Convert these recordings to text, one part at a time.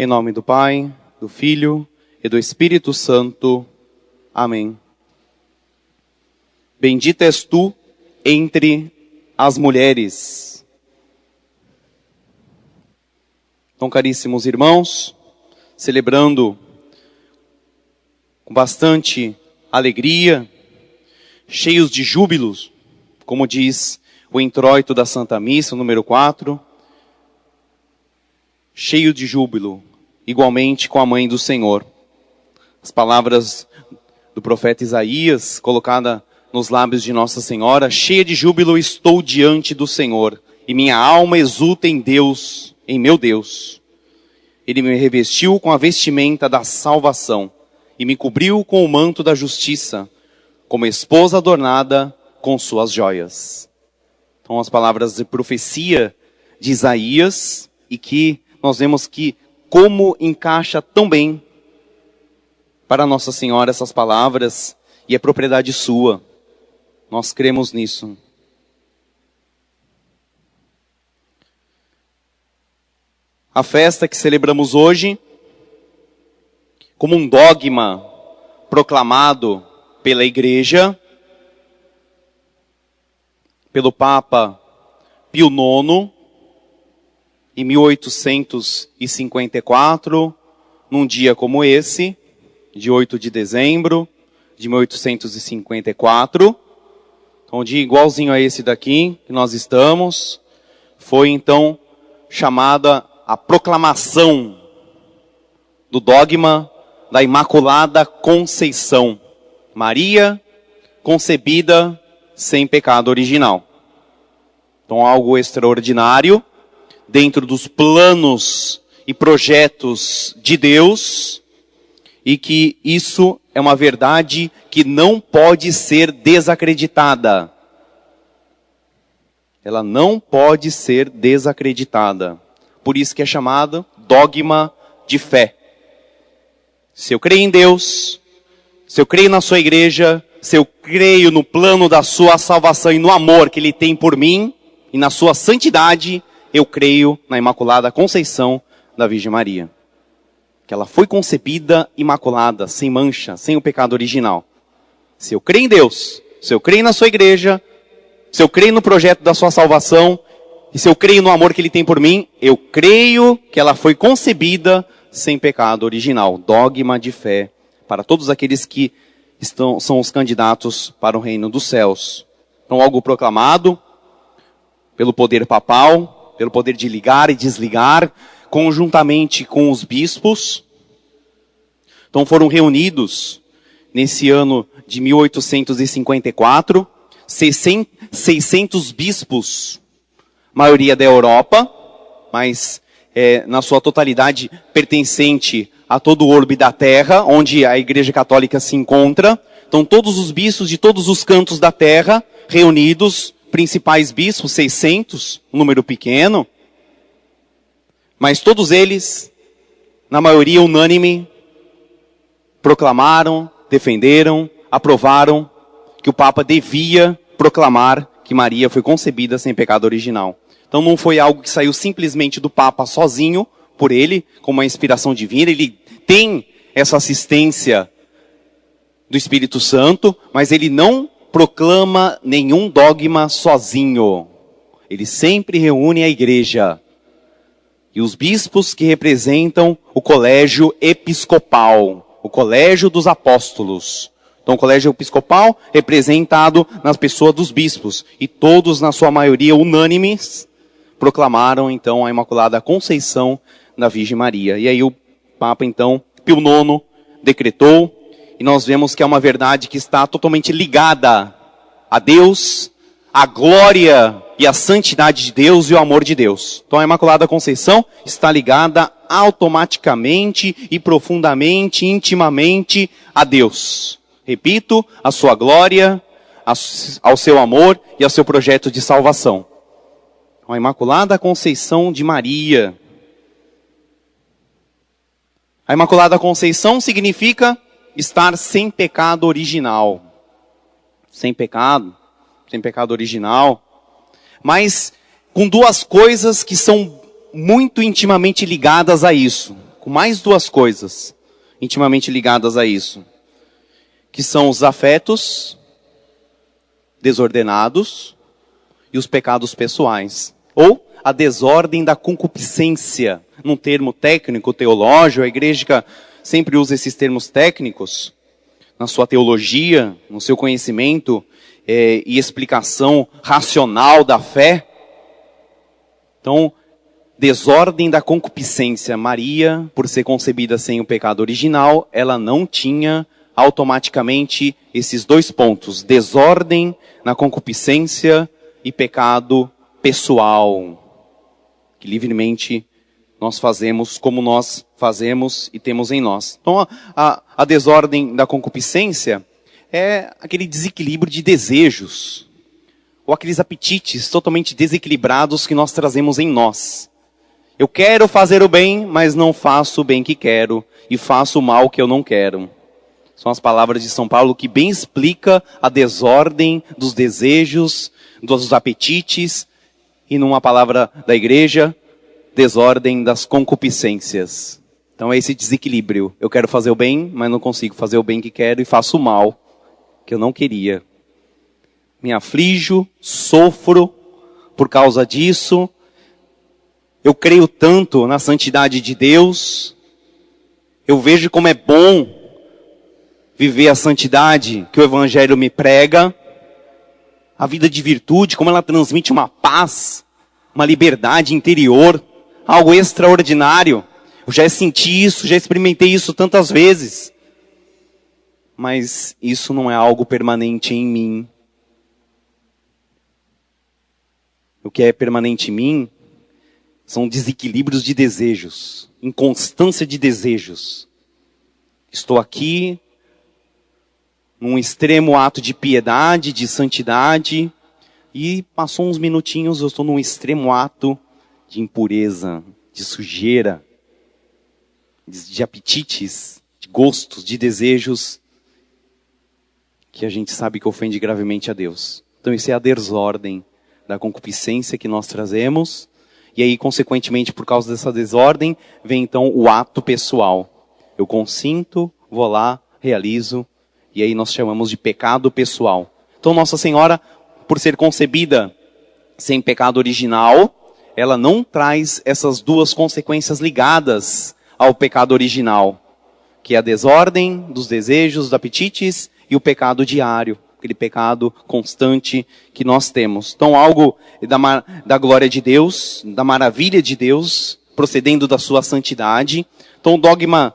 Em nome do Pai, do Filho e do Espírito Santo. Amém. Bendita és tu entre as mulheres. Então, caríssimos irmãos, celebrando com bastante alegria, cheios de júbilos, como diz o introito da Santa Missa, número 4, cheio de júbilo, igualmente com a Mãe do Senhor. As palavras do profeta Isaías, colocada nos lábios de Nossa Senhora: cheia de júbilo estou diante do Senhor, e minha alma exulta em Deus, em meu Deus. Ele me revestiu com a vestimenta da salvação, e me cobriu com o manto da justiça, como esposa adornada com suas joias. Então, as palavras de profecia de Isaías, e que nós vemos que como encaixa tão bem para Nossa Senhora essas palavras, e é propriedade sua. Nós cremos nisso. A festa que celebramos hoje, como um dogma proclamado pela Igreja, pelo Papa Pio IX, em 1854, num dia como esse, de 8 de dezembro de 1854, então um dia igualzinho a esse daqui, que nós estamos, foi então chamada a proclamação do dogma da Imaculada Conceição. Maria concebida sem pecado original. Então, algo extraordinário, dentro dos planos e projetos de Deus, e que isso é uma verdade que não pode ser desacreditada. Ela não pode ser desacreditada. Por isso que é chamado dogma de fé. Se eu creio em Deus, se eu creio na sua igreja, se eu creio no plano da sua salvação e no amor que Ele tem por mim, e na sua santidade, eu creio na Imaculada Conceição da Virgem Maria. Que ela foi concebida imaculada, sem mancha, sem o pecado original. Se eu creio em Deus, se eu creio na sua igreja, se eu creio no projeto da sua salvação, e se eu creio no amor que Ele tem por mim, eu creio que ela foi concebida sem pecado original. Dogma de fé para todos aqueles que são os candidatos para o reino dos céus. Então, algo proclamado pelo poder papal, pelo poder de ligar e desligar, conjuntamente com os bispos. Então, foram reunidos nesse ano de 1854, 600 bispos, maioria da Europa, mas na sua totalidade pertencente a todo o orbe da terra, onde a Igreja Católica se encontra. Então, todos os bispos de todos os cantos da terra, reunidos, principais bispos, 600, um número pequeno, mas todos eles, na maioria unânime, proclamaram, defenderam, aprovaram que o Papa devia proclamar que Maria foi concebida sem pecado original. Então não foi algo que saiu simplesmente do Papa sozinho, por ele, como uma inspiração divina. Ele tem essa assistência do Espírito Santo, mas ele não proclama nenhum dogma sozinho. Ele sempre reúne a igreja. E os bispos que representam o colégio episcopal, o colégio dos apóstolos. Então o colégio episcopal representado nas pessoas dos bispos. E todos, na sua maioria, unânimes, proclamaram então a Imaculada Conceição da Virgem Maria. E aí o Papa, então, Pio IX, decretou, e nós vemos que é uma verdade que está totalmente ligada a Deus, a glória e a santidade de Deus e o amor de Deus. Então a Imaculada Conceição está ligada automaticamente e profundamente, intimamente a Deus. Repito, a sua glória, ao seu amor e ao seu projeto de salvação. A Imaculada Conceição de Maria. A Imaculada Conceição significa estar sem pecado original. Sem pecado original. Mas com duas coisas que são muito intimamente ligadas a isso. com mais duas coisas intimamente ligadas a isso, que são os afetos desordenados e os pecados pessoais, ou a desordem da concupiscência. Num termo técnico, teológico, a igreja sempre usa esses termos técnicos na sua teologia, no seu conhecimento e explicação racional da fé. Então, desordem da concupiscência. Maria, por ser concebida sem o pecado original, ela não tinha automaticamente esses dois pontos: desordem na concupiscência e pecado pessoal, que livremente nós fazemos como nós fazemos e temos em nós. Então, a desordem da concupiscência é aquele desequilíbrio de desejos, ou aqueles apetites totalmente desequilibrados que nós trazemos em nós. Eu quero fazer o bem, mas não faço o bem que quero, e faço o mal que eu não quero. São as palavras de São Paulo que bem explica a desordem dos desejos, dos apetites, e numa palavra da igreja, desordem das concupiscências. Então é esse desequilíbrio. Eu quero fazer o bem, mas não consigo fazer o bem que quero, e faço o mal que eu não queria. Me aflijo, sofro por causa disso. Eu creio tanto na santidade de Deus. Eu vejo como é bom viver a santidade que o Evangelho me prega. A vida de virtude, como ela transmite uma paz, uma liberdade interior, algo extraordinário. Eu já senti isso, já experimentei isso tantas vezes. Mas isso não é algo permanente em mim. O que é permanente em mim são desequilíbrios de desejos, inconstância de desejos. Estou aqui num extremo ato de piedade, de santidade, e passou uns minutinhos, eu estou num extremo ato de impureza, de sujeira, de apetites, de gostos, de desejos, que a gente sabe que ofende gravemente a Deus. Então isso é a desordem da concupiscência que nós trazemos, e aí, consequentemente, por causa dessa desordem, vem então o ato pessoal. Eu consinto, vou lá, realizo, e aí nós chamamos de pecado pessoal. Então Nossa Senhora, por ser concebida sem pecado original, ela não traz essas duas consequências ligadas ao pecado original, que é a desordem dos desejos, dos apetites, e o pecado diário, aquele pecado constante que nós temos. Então algo da glória de Deus, da maravilha de Deus, procedendo da sua santidade. Então o dogma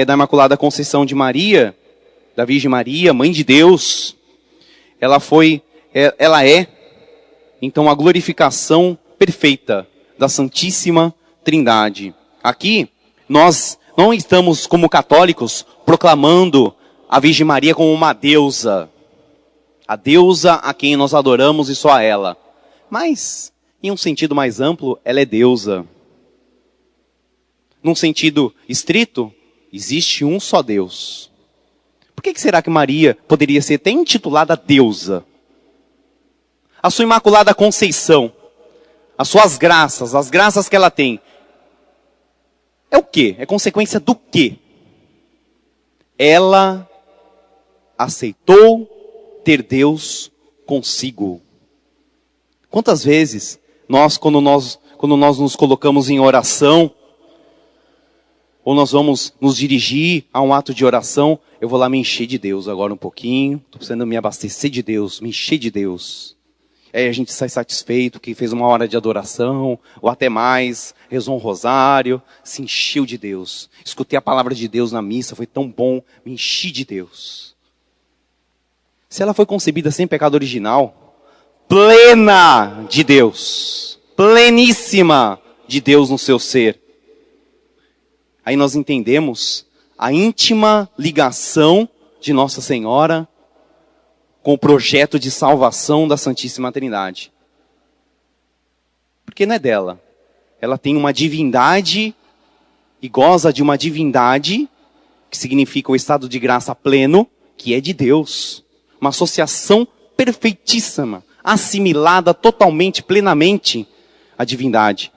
da Imaculada Conceição de Maria, da Virgem Maria, Mãe de Deus, ela é, então, a glorificação perfeita da Santíssima Trindade. Aqui, nós não estamos, como católicos, proclamando a Virgem Maria como uma deusa. A deusa a quem nós adoramos e só a ela. Mas, em um sentido mais amplo, ela é deusa. Num sentido estrito, existe um só Deus. Por que será que Maria poderia ser até intitulada deusa? A sua Imaculada Conceição, as suas graças, as graças que ela tem, é o quê? É consequência do quê? Ela aceitou ter Deus consigo. Quantas vezes quando nós nos colocamos em oração, ou nós vamos nos dirigir a um ato de oração, eu vou lá me encher de Deus agora um pouquinho, estou precisando me abastecer de Deus, me encher de Deus. Aí a gente sai satisfeito que fez uma hora de adoração, ou até mais, rezou um rosário, se encheu de Deus. Escutei a palavra de Deus na missa, foi tão bom, me enchi de Deus. Se ela foi concebida sem pecado original, plena de Deus, pleníssima de Deus no seu ser, aí nós entendemos a íntima ligação de Nossa Senhora com o projeto de salvação da Santíssima Trindade. Porque não é dela. Ela tem uma divindade e goza de uma divindade, que significa o estado de graça pleno, que é de Deus. Uma associação perfeitíssima, assimilada totalmente, plenamente à divindade,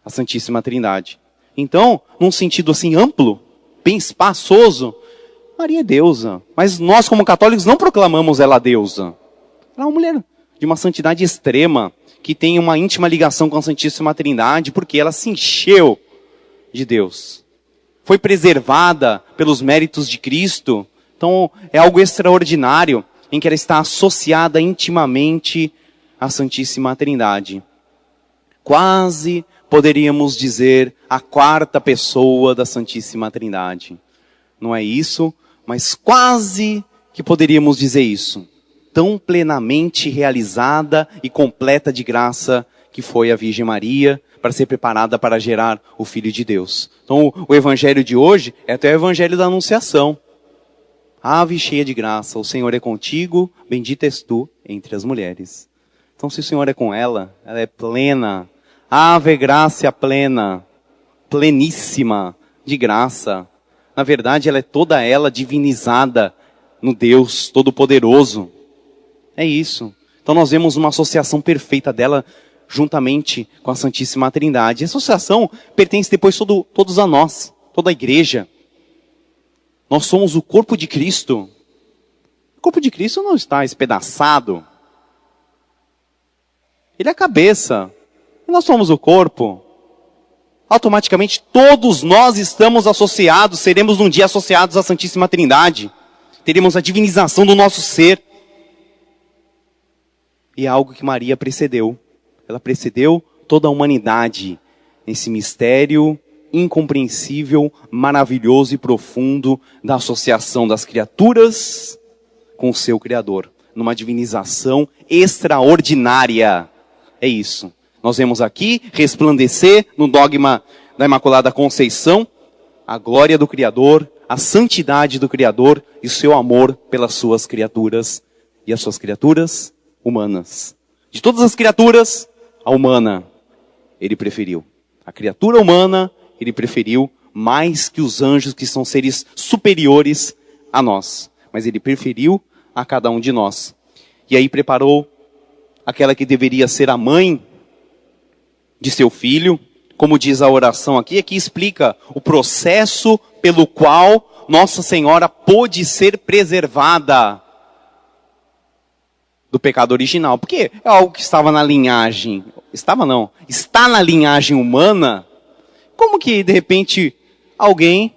a Santíssima Trindade. Então, num sentido assim amplo, bem espaçoso, Maria é deusa. Mas nós, como católicos, não proclamamos ela deusa. Ela é uma mulher de uma santidade extrema, que tem uma íntima ligação com a Santíssima Trindade, porque ela se encheu de Deus. Foi preservada pelos méritos de Cristo. Então, é algo extraordinário, em que ela está associada intimamente à Santíssima Trindade. Quase poderíamos dizer a quarta pessoa da Santíssima Trindade. Não é isso, mas quase que poderíamos dizer isso. Tão plenamente realizada e completa de graça que foi a Virgem Maria para ser preparada para gerar o Filho de Deus. Então o evangelho de hoje é até o evangelho da Anunciação. Ave cheia de graça, o Senhor é contigo, bendita és tu entre as mulheres. Então se o Senhor é com ela, ela é plena. Ave graça plena, pleníssima de graça. Na verdade ela é toda ela divinizada no Deus Todo-Poderoso. É isso. Então nós vemos uma associação perfeita dela juntamente com a Santíssima Trindade. A associação pertence depois todos a nós, toda a igreja. Nós somos o corpo de Cristo. O corpo de Cristo não está espedaçado. Ele é a cabeça. E nós somos o corpo. Automaticamente todos nós estamos associados, seremos um dia associados à Santíssima Trindade. Teremos a divinização do nosso ser. E é algo que Maria precedeu. Ela precedeu toda a humanidade nesse mistério incompreensível, maravilhoso e profundo da associação das criaturas com o seu Criador. Numa divinização extraordinária. É isso. Nós vemos aqui resplandecer no dogma da Imaculada Conceição a glória do Criador, a santidade do Criador e o seu amor pelas suas criaturas e as suas criaturas humanas. De todas as criaturas, a humana, ele preferiu. A criatura humana, ele preferiu mais que os anjos, que são seres superiores a nós. Mas ele preferiu a cada um de nós. E aí preparou aquela que deveria ser a mãe de seu filho, como diz a oração aqui explica o processo pelo qual Nossa Senhora pôde ser preservada do pecado original. Porque é algo que estava na linhagem, está na linhagem humana. Como que de repente alguém,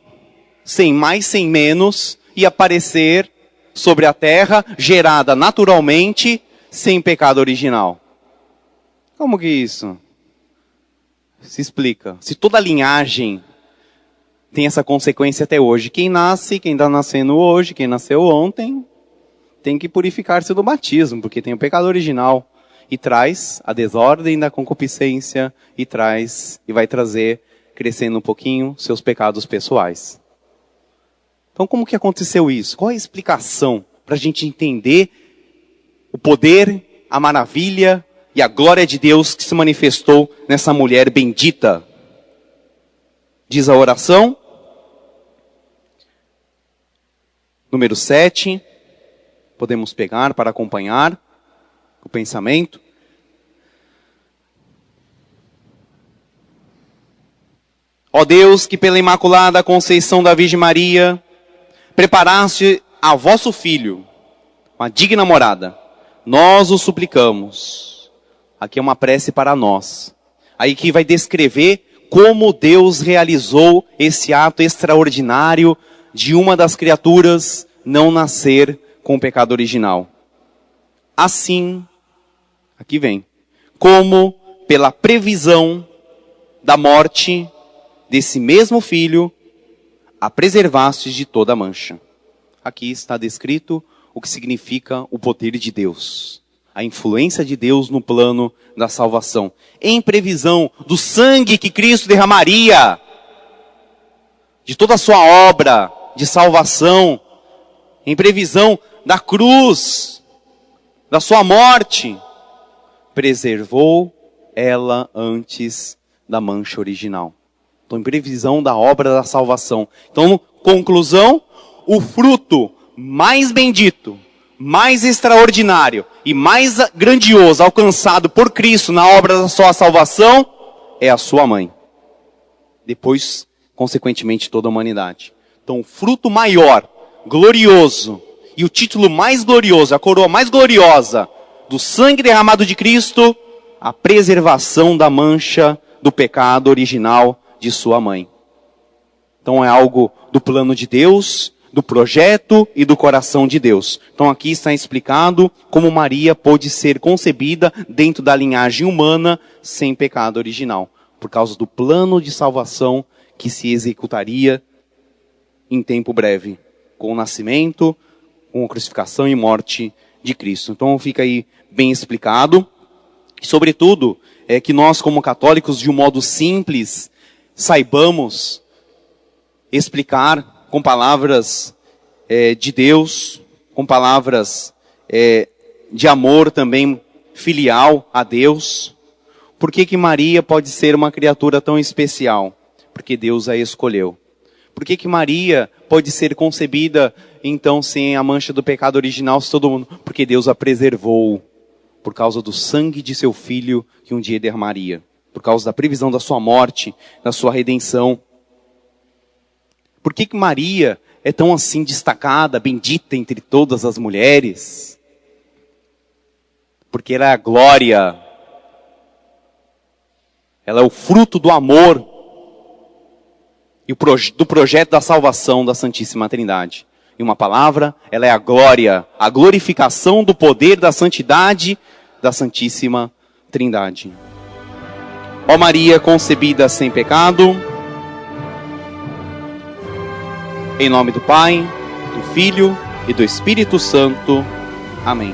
sem mais, sem menos, ia aparecer sobre a terra, gerada naturalmente, sem pecado original? Como que isso se explica? Se toda a linhagem tem essa consequência até hoje. Quem nasce, quem está nascendo hoje, quem nasceu ontem, tem que purificar-se do batismo, porque tem o pecado original. E traz a desordem da concupiscência, e vai trazer, crescendo um pouquinho, seus pecados pessoais. Então como que aconteceu isso? Qual é a explicação para a gente entender o poder, a maravilha e a glória de Deus que se manifestou nessa mulher bendita? Diz a oração, número 7, podemos pegar para acompanhar o pensamento. Ó Deus, que pela Imaculada Conceição da Virgem Maria, preparaste a vosso Filho, uma digna morada, nós o suplicamos. Aqui é uma prece para nós. Aí que vai descrever como Deus realizou esse ato extraordinário de uma das criaturas não nascer com o pecado original. Assim, aqui vem, como pela previsão da morte desse mesmo filho, a preservastes de toda mancha. Aqui está descrito o que significa o poder de Deus. A influência de Deus no plano da salvação. Em previsão do sangue que Cristo derramaria, de toda a sua obra de salvação, em previsão da cruz, da sua morte, preservou ela antes da mancha original. Então, em previsão da obra da salvação. Então, conclusão, o fruto mais bendito, mais extraordinário e mais grandioso alcançado por Cristo na obra da sua salvação é a sua mãe. depois, consequentemente, toda a humanidade. Então, o fruto maior, glorioso, e o título mais glorioso, a coroa mais gloriosa do sangue derramado de Cristo, a preservação da mancha do pecado original de sua mãe. Então é algo do plano de Deus, do projeto e do coração de Deus. Então aqui está explicado como Maria pôde ser concebida dentro da linhagem humana sem pecado original, por causa do plano de salvação que se executaria em tempo breve, com o nascimento, com a crucificação e morte de Cristo. Então fica aí bem explicado. E, sobretudo, é que nós como católicos, de um modo simples, saibamos explicar com palavras de Deus, com palavras de amor também filial a Deus. Por que Maria pode ser uma criatura tão especial? Porque Deus a escolheu. Por que Maria pode ser concebida, então, sem a mancha do pecado original, se todo mundo? Porque Deus a preservou, por causa do sangue de seu Filho, que um dia derramaria. Por causa da previsão da sua morte, da sua redenção. Por que Maria é tão assim destacada, bendita entre todas as mulheres? Porque ela é a glória. Ela é o fruto do amor e do projeto da salvação da Santíssima Trindade. Em uma palavra, ela é a glória, a glorificação do poder da santidade da Santíssima Trindade. Ó Maria concebida sem pecado, em nome do Pai, do Filho e do Espírito Santo. Amém.